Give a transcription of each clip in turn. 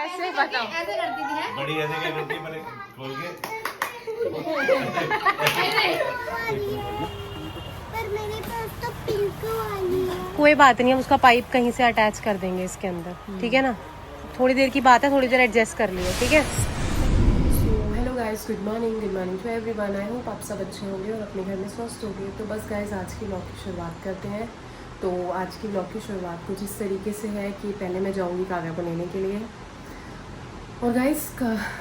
कैसे बताओ? ऐसे करती थी है? बड़ी ऐसे क्या करती है मैंने खोल के। पर मेरे पास तो पिंक वाली है। कोई बात नहीं, हम उसका पाइप कहीं से अटैच कर देंगे इसके अंदर, ठीक है ना? थोड़ी देर की बात है, थोड़ी देर एडजस्ट कर लियो, ठीक है? So hello guys, good morning to everyone. I hope आप सब अच्छे होंगे और अपने घर में स्वस्थ होंगे। तो बस गाइस आज की व्लॉग की शुरुआत करते हैं। तो आज की व्लॉग की शुरुआत कुछ इस तरीके से है कि पहले मैं जाऊंगी काव्या को लेने के लिए। और गाइस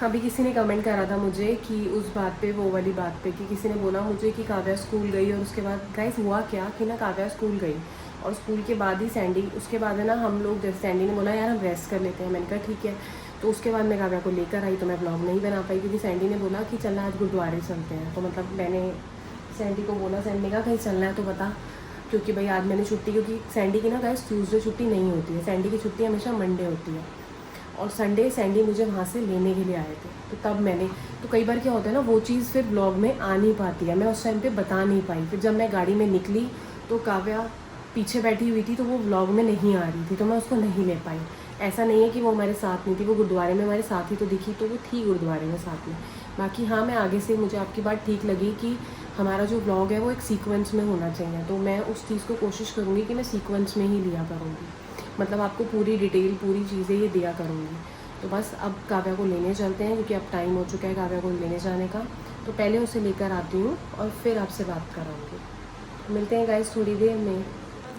अभी किसी ने कमेंट करा था मुझे कि उस बात पे, वो वाली बात पे, कि किसी ने बोला मुझे कि काव्या स्कूल गई और उसके बाद गाइस हुआ क्या कि ना काव्या स्कूल गई और स्कूल के बाद ही सैंडी, उसके बाद है ना हम लोग, जैसे सैंडी ने बोला यार हम रेस्ट कर लेते हैं, मैंने कहा ठीक है। तो उसके बाद मैं काव्या को लेकर आई तो मैं ब्लॉग नहीं बना पाई क्योंकि सैंडी ने बोला कि चलना आज गुरुद्वारे चलते हैं। तो मतलब मैंने सैंडी को बोला, सैंडी ने कहा कहीं चलना है तो बता, क्योंकि भाई आज मैंने छुट्टी, क्योंकि सैंडी की ना गाइस ट्यूसडे छुट्टी नहीं होती है, सैंडी की छुट्टी हमेशा मंडे होती है। और संडे सैंडी मुझे वहाँ से लेने के लिए आए थे, तो तब मैंने, तो कई बार क्या होता है ना वो चीज़ फिर ब्लॉग में आ नहीं पाती है, मैं उस टाइम पे बता नहीं पाई। फिर जब मैं गाड़ी में निकली तो काव्या पीछे बैठी हुई थी तो वो व्लॉग में नहीं आ रही थी, तो मैं उसको नहीं ले पाई। ऐसा नहीं है कि वो हमारे साथ नहीं थी, वो गुरुद्वारे में हमारे साथ ही तो दिखी, तो वो थी गुरुद्वारे में साथ में। बाकी हाँ, मैं आगे से, मुझे आपकी बात ठीक लगी कि हमारा जो व्लॉग है वो एक सीक्वेंस में होना चाहिए, तो मैं उस चीज़ को कोशिश करूँगी कि मैं सीक्वेंस में ही लिया करूँगी, मतलब आपको पूरी डिटेल, पूरी चीज़ें ये दिया करूँगी। तो बस अब काव्या को लेने चलते हैं क्योंकि अब टाइम हो चुका है काव्या को लेने जाने का। तो पहले उसे लेकर आती हूँ और फिर आपसे बात कराऊँगी। मिलते हैं गाइस थोड़ी देर में।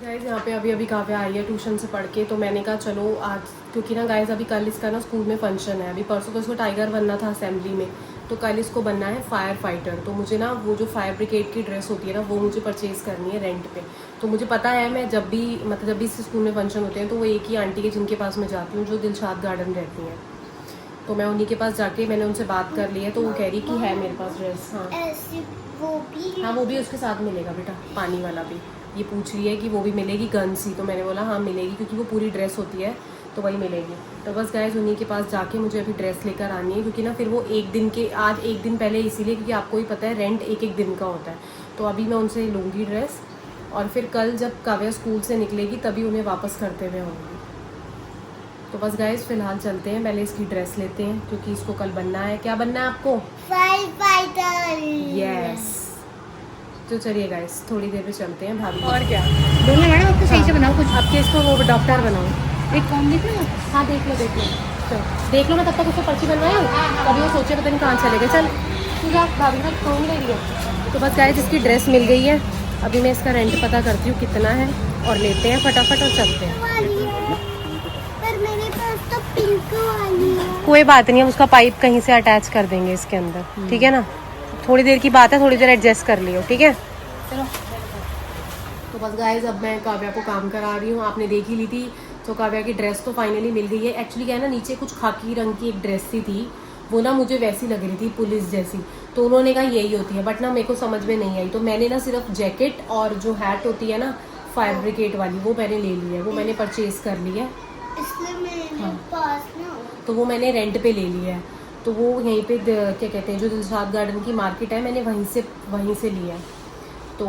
गाइस यहाँ पे अभी काव्या आई है ट्यूशन से पढ़ के, तो मैंने कहा चलो आज, क्योंकि ना गाइस अभी कल इसका ना स्कूल में फंक्शन है, अभी परसों तो इसको टाइगर बनना था असेंबली में, तो कल इसको बनना है फायर फाइटर। तो मुझे ना वो जो फायर ब्रिगेड की ड्रेस होती है ना वो मुझे परचेज़ करनी है रेंट पे। तो मुझे पता है, मैं जब भी, मतलब जब भी इस स्कूल में फंक्शन होते हैं तो वो एक ही आंटी के जिनके पास मैं जाती हूँ, जो दिलशाद गार्डन रहती हैं, तो मैं उन्हीं के पास जाके मैंने उनसे बात कर ली है, तो वो कह रही कि है मेरे पास ड्रेस। हाँ ऐसी वो भी, हाँ वो भी उसके साथ मिलेगा बेटा, पानी वाला भी। ये पूछ रही है कि वो भी मिलेगी गन सी, तो मैंने बोला हाँ मिलेगी, क्योंकि वो पूरी ड्रेस होती है तो वही मिलेगी। तो बस गाइस उन्हीं के पास जाके मुझे अभी ड्रेस लेकर आनी है, क्योंकि ना फिर वो एक दिन के, आज एक दिन पहले इसीलिए क्योंकि आपको ही पता है रेंट एक एक दिन का होता है। तो अभी मैं उनसे लूँगी ड्रेस और फिर कल जब काव्या स्कूल से निकलेगी तभी उन्हें वापस करते हुए आऊँगी। तो बस गाइस फिलहाल चलते हैं, पहले इसकी ड्रेस लेते हैं क्योंकि इसको कल बनना है। क्या बनना है आपको? Fire fighter. यस। तो चलिए गाइस थोड़ी देर में चलते हैं भाभी। और क्या बोलना मैडम, आपको सही से बनाओ कुछ। आपके इसको वो डॉक्टर बनाओ। एक फॉर्म देख लो। हाँ देख लो चलो देख लो, मैं तब तक उसको पर्ची बनवाया हूँ, कभी वो सोचे पता नहीं कहाँ चले गए। चल तू जा, भाभी ना फोन ले रही है। तो बस गाइस इसकी ड्रेस मिल गई है, अभी मैं इसका रेंट पता करती हूँ कितना है और लेते हैं फटाफट और चलते हैं। पर मेरे पास तो पिंक वाली है। कोई बात नहीं, हम उसका पाइप कहीं से अटैच कर देंगे इसके अंदर, ठीक है ना? थोड़ी देर की बात है, थोड़ी देर एडजस्ट कर लियो, ठीक है? चलो। तो बस गाइस अब मैं काव्या को काम करा रही हूँ, आपने देख ही ली थी। तो काव्या की ड्रेस तो फाइनली मिल गई है। एक्चुअली क्या है ना, नीचे कुछ खाकी रंग की एक ड्रेस सी थी, वो ना मुझे वैसी लग रही थी पुलिस जैसी, तो उन्होंने कहा यही होती है, बट ना मेरे को समझ में नहीं आई। तो मैंने ना सिर्फ जैकेट और जो हैट होती है ना फायर ब्रिगेड वाली, वो मैंने ले ली है, वो मैंने परचेज कर ली है। इसलिए मेरे पास ना, तो वो मैंने रेंट पे ले लिया है, तो वो यहीं पे क्या कहते हैं, जो दिलशाद गार्डन की मार्केट है, मैंने वहीं से लिया है। तो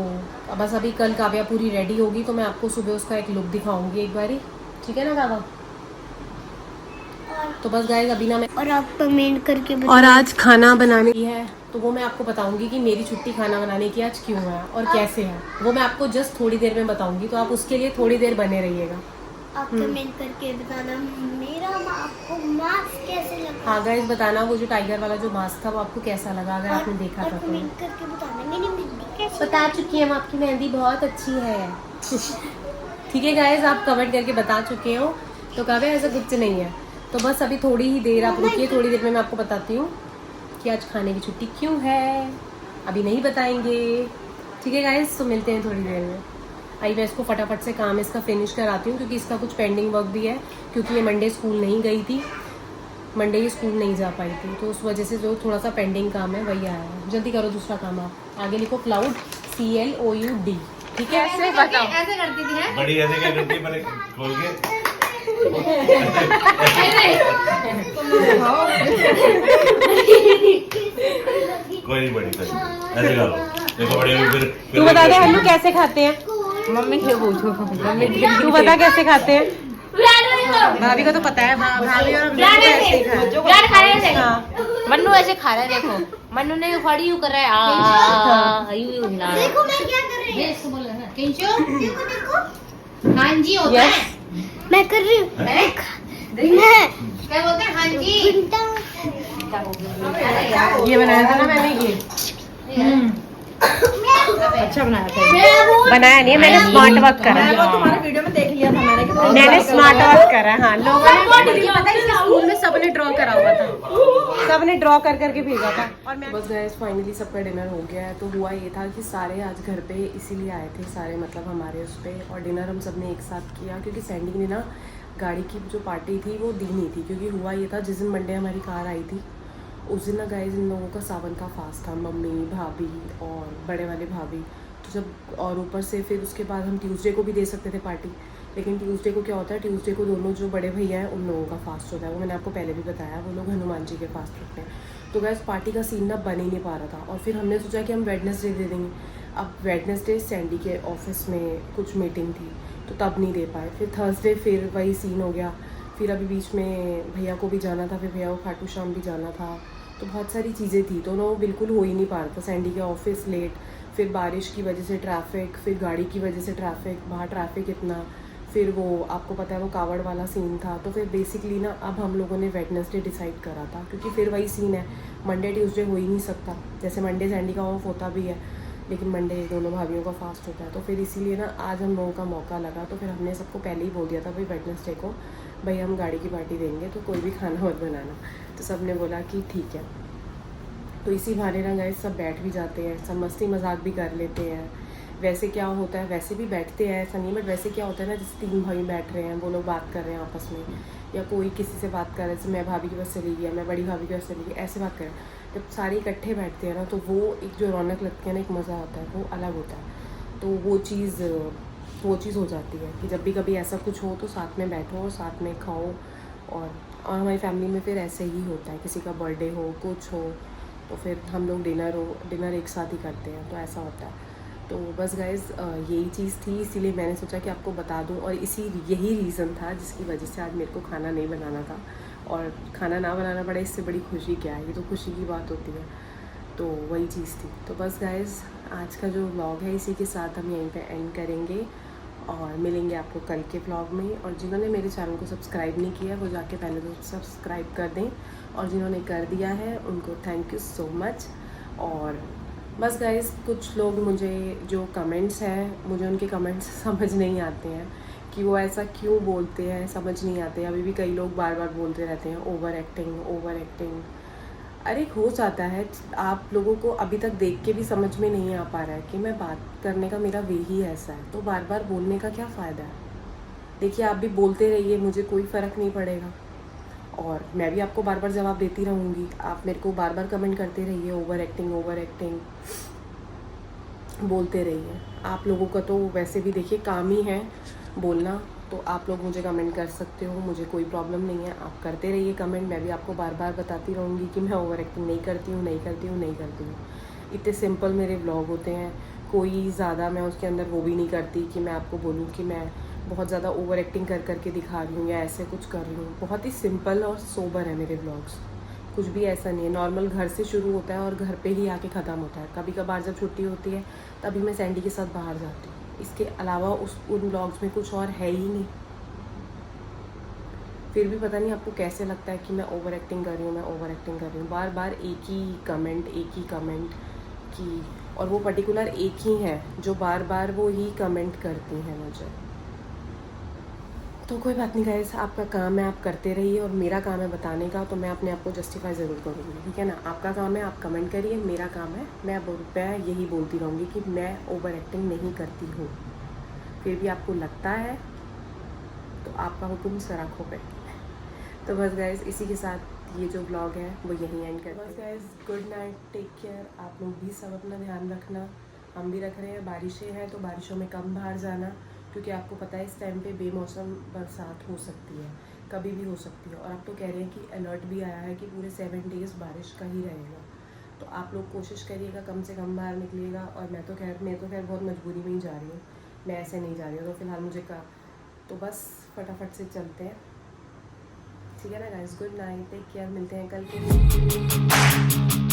बस अभी कल काव्या पूरी रेडी होगी तो मैं आपको सुबह उसका एक लुक दिखाऊंगी एक बारी, ठीक है ना काव्या? तो बस गाइस अभी ना मैं, और आप कमेंट करके और आज खाना बनाने की है तो वो मैं आपको बताऊंगी कि मेरी छुट्टी खाना बनाने की आज क्यों है और कैसे है, वो मैं आपको जस्ट थोड़ी देर में बताऊंगी, तो आप उसके लिए थोड़ी देर बने रहिएगा। आप कमेंट करके बताना मेरा आपको मास्क कैसे लगा। हाँ गाइस बताना वो जो टाइगर वाला जो मास्क था वो आपको कैसा लगा, अगर आपने देखा था तो। कमेंट करके बताना मेरी मेहंदी कैसी। बता चुकी है हम, आपकी मेहंदी बहुत अच्छी है। ठीक है गाइस, आप कमेंट करके बता चुके हो, तो काव्या ऐसा कुछ नहीं है। तो बस अभी थोड़ी ही देर आप रुकिए, थोड़ी देर में मैं आपको बताती हूँ कि आज खाने की छुट्टी क्यों है, अभी नहीं बताएंगे, ठीक है गाइस? तो मिलते हैं थोड़ी देर में। आई मैं इसको फटाफट से काम इसका फिनिश कराती हूँ क्योंकि इसका कुछ पेंडिंग वर्क भी है, क्योंकि ये मंडे स्कूल नहीं गई थी, मंडे ये स्कूल नहीं जा पाई थी, तो उस वजह से जो थोड़ा सा पेंडिंग काम है वही आया है। जल्दी करो दूसरा काम, आप आगे लिखो क्लाउड CLOUD, ठीक है? ऐसे बताओ। ऐसे करती थी है? बड़ी ऐसे क्या करती है मैंने खोल के। कोई नहीं बड़ी सही ऐसे करो, देखो बड़ी फिर तू बता दे हल्लू कैसे खाते हैं? मम्मी से पूछो। मम्मी तू बता कैसे खाते हैं? भाभी को तो पता है, भाभी और हम लोग तो ऐसे ही खाए। ब्लड खा रहे थे। हाँ। मन्नू ऐसे खा रहा है, देखो मन्नू ने फड़ी यूं कर रहा है, यूं हिला रहा है। देखो मैं क्या कर रही हूँ। इसको बोल रहा है किंचो, देखो देखो हाँ जी होता है। मैं कर रही हूँ। मैं क्या बोलते हैं, हाँ जी। ये बनाया था ना मैंने, ये अच्छा बनाया था। बनाया नहीं है मैंने, स्मार्ट वर्क करा है। तुम्हारे वीडियो में देख लिया था मैंने कि मैंने स्मार्ट वर्क करा है। हाँ, लोगों ने मुझे पता है इसके स्कूल में सबने ड्रॉ करा हुआ था, सबने ड्रॉ कर करके भेजा था। और मैं बस गाइस फाइनली सबका डिनर हो गया है। तो हुआ ये था कि सारे आज घर पे इसीलिए आए थे सारे, मतलब हमारे उस पर, और डिनर हम सब ने एक साथ किया क्योंकि सैंडी ने ना गाड़ी की जो पार्टी थी वो दी नहीं थी। क्योंकि हुआ ये था, जिस दिन मंडे हमारी कार आई थी उस दिन ना गाइस इन लोगों का सावन का फास्ट था, मम्मी भाभी और बड़े वाले भाभी। तो जब, और ऊपर से फिर उसके बाद हम ट्यूसडे को भी दे सकते थे पार्टी, लेकिन ट्यूसडे को क्या होता है, ट्यूसडे को दोनों जो बड़े भैया हैं उन लोगों का फास्ट होता है। वो मैंने आपको पहले भी बताया, वो लोग हनुमान जी के फास्ट रखते हैं। तो गाइस पार्टी का सीन ना बन ही नहीं पा रहा था, और फिर हमने सोचा कि हम वेडनेसडे दे देंगे। अब वेडनेसडे सैंडी के ऑफिस में कुछ मीटिंग थी तो तब नहीं दे पाए। फिर थर्सडे फिर वही सीन हो गया। फिर अभी बीच में भैया को भी जाना था, फिर भैया को खाटू श्याम भी जाना था, तो बहुत सारी चीज़ें थी, तो ना वो बिल्कुल हो ही नहीं पा रहा था। सैंडी के ऑफिस लेट, फिर बारिश की वजह से ट्रैफिक, फिर गाड़ी की वजह से ट्रैफिक, बाहर ट्रैफिक इतना, फिर वो आपको पता है वो कावड़ वाला सीन था। तो फिर बेसिकली ना अब हम लोगों ने वेडनेसडे डिसाइड करा था, क्योंकि फिर वही सीन है, मंडे ट्यूसडे हो ही नहीं सकता। जैसे मंडे सैंडी का ऑफ होता भी है, लेकिन मंडे दोनों भाभीियों का फास्ट होता है। तो फिर इसीलिए ना आज हम लोगों का मौका लगा, तो फिर हमने सबको पहले ही बोल दिया था भाई वेडनेसडे को भाई हम गाड़ी की पार्टी देंगे, तो कोई भी खाना मत बनाना। तो सब ने बोला कि ठीक है। तो इसी बहाने ना गाइस सब बैठ भी जाते हैं, सब मस्ती मजाक भी कर लेते हैं। वैसे क्या होता है, वैसे भी बैठते हैं ऐसा नहीं, बट वैसे क्या होता है ना, जैसे 3 भाई बैठ रहे हैं, वो लोग बात कर रहे हैं आपस में, या कोई किसी से बात कर रहा है, जैसे मैं भाभी के पास चली गई, मैं बड़ी भाभी के पास चली गई, ऐसे बात करें। जब सारे इकट्ठे बैठते हैं ना, तो वो एक जो रौनक लगती है ना, एक मज़ा आता है, वो अलग होता है। तो वो चीज़ हो जाती है कि जब भी कभी ऐसा कुछ हो तो साथ में बैठो और साथ में खाओ। और हमारी फैमिली में फिर ऐसे ही होता है, किसी का बर्थडे हो, कुछ हो, तो फिर हम लोग डिनर एक साथ ही करते हैं, तो ऐसा होता है। तो बस गाइज़ यही चीज़ थी, इसीलिए मैंने सोचा कि आपको बता दूं, और यही रीज़न था जिसकी वजह से आज मेरे को खाना नहीं बनाना था। और खाना ना बनाना पड़ा, इससे बड़ी खुशी क्या है, ये तो खुशी की बात होती है। तो वही चीज़ थी। तो बस गाइज़ आज का जो व्लॉग है इसी के साथ हम यहीं पे एंड करेंगे, और मिलेंगे आपको कल के व्लॉग में। और जिन्होंने मेरे चैनल को सब्सक्राइब नहीं किया वो जाके पहले तो सब्सक्राइब कर दें, और जिन्होंने कर दिया है उनको थैंक यू सो मच। और बस गाइज़ कुछ लोग मुझे जो कमेंट्स हैं, मुझे उनके कमेंट्स समझ नहीं आते हैं कि वो ऐसा क्यों बोलते हैं, समझ नहीं आते। अभी भी कई लोग बार बार बोलते रहते हैं ओवर एक्टिंग। अरे हो जाता है, आप लोगों को अभी तक देख के भी समझ में नहीं आ पा रहा है कि मैं बात करने का मेरा वे ही ऐसा है, तो बार बार बोलने का क्या फ़ायदा है। देखिए आप भी बोलते रहिए, मुझे कोई फ़र्क नहीं पड़ेगा, और मैं भी आपको बार बार जवाब देती रहूँगी। आप मेरे को बार बार कमेंट करते रहिए ओवर एक्टिंग बोलते रहिए। आप लोगों का तो वैसे भी देखिए काम ही है बोलना, तो आप लोग मुझे कमेंट कर सकते हो, मुझे कोई प्रॉब्लम नहीं है। आप करते रहिए कमेंट, मैं भी आपको बार बार बताती रहूँगी कि मैं ओवर एक्टिंग नहीं करती हूँ। इतने सिंपल मेरे व्लॉग होते हैं, कोई ज़्यादा मैं उसके अंदर वो भी नहीं करती कि मैं आपको बोलूँ कि मैं बहुत ज़्यादा ओवर एक्टिंग करके दिखा रही हूँ या ऐसे कुछ कर रही हूँ। बहुत ही सिंपल और सोबर है मेरे व्लॉग्स, कुछ भी ऐसा नहीं है। नॉर्मल घर से शुरू होता है और घर पे ही आके ख़त्म होता है। कभी कभार जब छुट्टी होती है तभी मैं सैंडी के साथ बाहर जाती हूँ, इसके अलावा उन व्लॉग्स में कुछ और है ही नहीं। फिर भी पता नहीं आपको कैसे लगता है कि मैं ओवर एक्टिंग कर रही हूँ, बार बार एक ही कमेंट की, और वो पर्टिकुलर एक ही है जो बार बार वो ही कमेंट करती हैं मुझे। तो कोई बात नहीं गाइस, आपका काम है आप करते रहिए, और मेरा काम है बताने का, तो मैं अपने आप को जस्टिफाई ज़रूर करूँगी, ठीक है ना। आपका काम है आप कमेंट करिए, मेरा काम है मैं यही बोलती रहूँगी कि मैं ओवर एक्टिंग नहीं करती हूँ। फिर भी आपको लगता है तो आपका हुक्म सराखों पे। तो बस गाइस इसी के साथ ये जो व्लॉग है वो यहीं एंड करते हैं। बस guys good night, take care. आप लोग भी सब अपना ध्यान रखना, हम भी रख रहे हैं। बारिशें हैं तो बारिशों में कम बाहर जाना, क्योंकि आपको पता है इस टाइम पे बेमौसम बरसात हो सकती है, कभी भी हो सकती है। और अब तो कह रहे हैं कि अलर्ट भी आया है कि पूरे 7 डेज़ बारिश का ही रहेगा। तो आप लोग कोशिश करिएगा कम से कम बाहर निकलिएगा। और मैं तो खैर बहुत मजबूरी में ही जा रही हूँ, मैं ऐसे नहीं जा रही हूँ। तो फिलहाल मुझे तो बस फटाफट से चलते हैं, ठीक है ना guys, good night, take care, मिलते हैं कल के